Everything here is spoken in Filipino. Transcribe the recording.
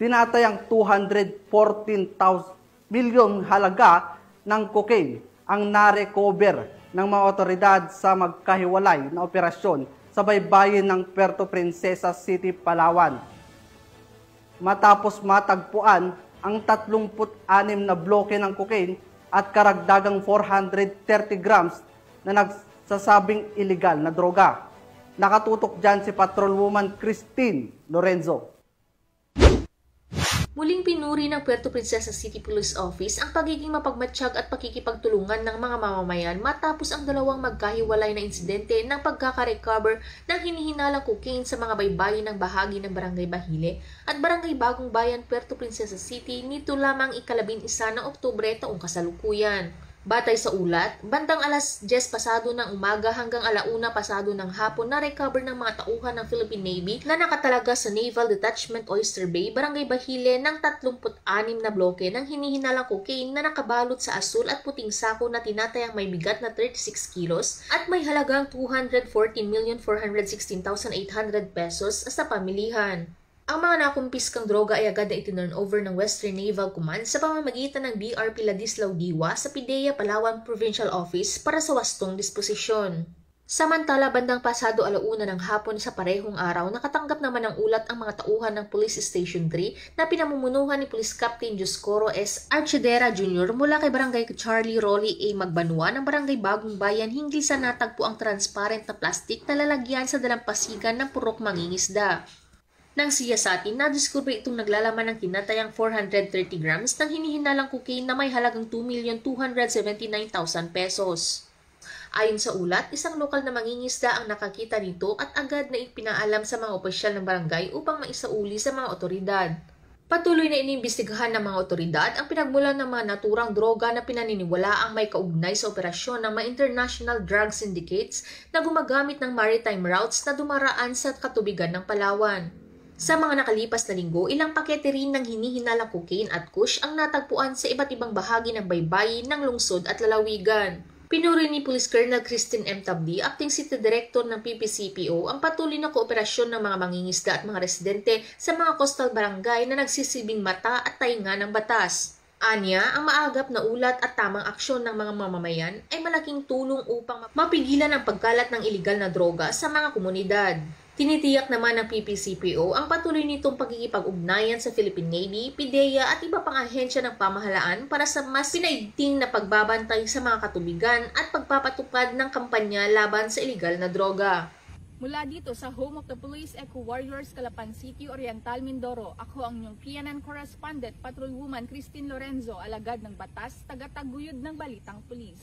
tinatayang 214,000 milyon halaga ng cocaine ang narecover ng mga otoridad sa magkahiwalay na operasyon sa baybayin ng Puerto Princesa City, Palawan. Matapos matagpuan ang 36 na bloke ng cocaine at karagdagang 430 grams na nagsasabing illegal na droga. Nakatutok dyan si Patrolwoman Christine Lorenzo. Muling pinuri ng Puerto Princesa City Police Office ang pagiging mapagmatsyag at pakikipagtulungan ng mga mamamayan matapos ang dalawang magkahiwalay na insidente ng pagkakarecover ng hinihinalang cocaine sa mga baybayin ng bahagi ng Barangay Bahile at Barangay Bagong Bayan, Puerto Princesa City nito lamang ika-11 ng Oktubre taong kasalukuyan. Batay sa ulat, bandang alas 10 pasado ng umaga hanggang 1:00 pasado ng hapon na recover ng mga tauhan ng Philippine Navy na nakatalaga sa Naval Detachment Oyster Bay, Barangay Bahile ng 36 na bloke ng hinihinalang cocaine na nakabalot sa asul at puting sako na tinatayang may bigat na 36 kilos at may halagang 214,416,800 pesos sa pamilihan. Ang mga nakumpiskang droga ay agad na itinurn over ng Western Naval Command sa pamamagitan ng BRP Ladislao Diwa sa PIDEA Palawan Provincial Office para sa wastong disposisyon. Samantala, bandang pasado 1:00 ng hapon sa parehong araw, nakatanggap naman ng ulat ang mga tauhan ng Police Station 3 na pinamumunuhan ni Police Captain Dioscoro S. Archidera Jr. mula kay Barangay Charlie Rolly A. Magbanua ng Barangay Bagong Bayan hinggil sa natagpo ang transparent na plastic na lalagyan sa dalampasigan ng purok mangingisda. Nang siyasatin, nadiskubre itong naglalaman ng tinatayang 430 grams ng hinihinalang cocaine na may halagang 2,279,000 pesos. Ayon sa ulat, isang lokal na mangingisda ang nakakita nito at agad na ipinaalam sa mga opisyal ng barangay upang maisauli sa mga otoridad. Patuloy na iniimbestigahan ng mga otoridad ang pinagmulan ng mga naturang droga na pinaniniwalaang may kaugnay sa operasyon ng mga international drug syndicates na gumagamit ng maritime routes na dumaraan sa katubigan ng Palawan. Sa mga nakalipas na linggo, ilang pakete rin ng hinihinalang cocaine at kush ang natagpuan sa iba't ibang bahagi ng baybayin ng lungsod at lalawigan. Pinuri ni Police Colonel Christine M. Tabdi, Acting City Director ng PPCPO, ang patuloy na kooperasyon ng mga mangingisda at mga residente sa mga coastal barangay na nagsisilbing mata at tainga ng batas. Anya, ang maagap na ulat at tamang aksyon ng mga mamamayan ay malaking tulong upang mapigilan ang pagkalat ng iligal na droga sa mga komunidad. Tinitiyak naman ng PPCPO ang patuloy nitong pagkikipag-ugnayan sa Philippine Navy, PIDEA at iba pang ahensya ng pamahalaan para sa mas pinaigting na pagbabantay sa mga katubigan at pagpapatupad ng kampanya laban sa iligal na droga. Mula dito sa Home of the Police Eco Warriors, Calapan City, Oriental, Mindoro, ako ang inyong PNN Correspondent, Patrolwoman Christine Lorenzo, alagad ng batas, tagataguyod ng Balitang Pulis.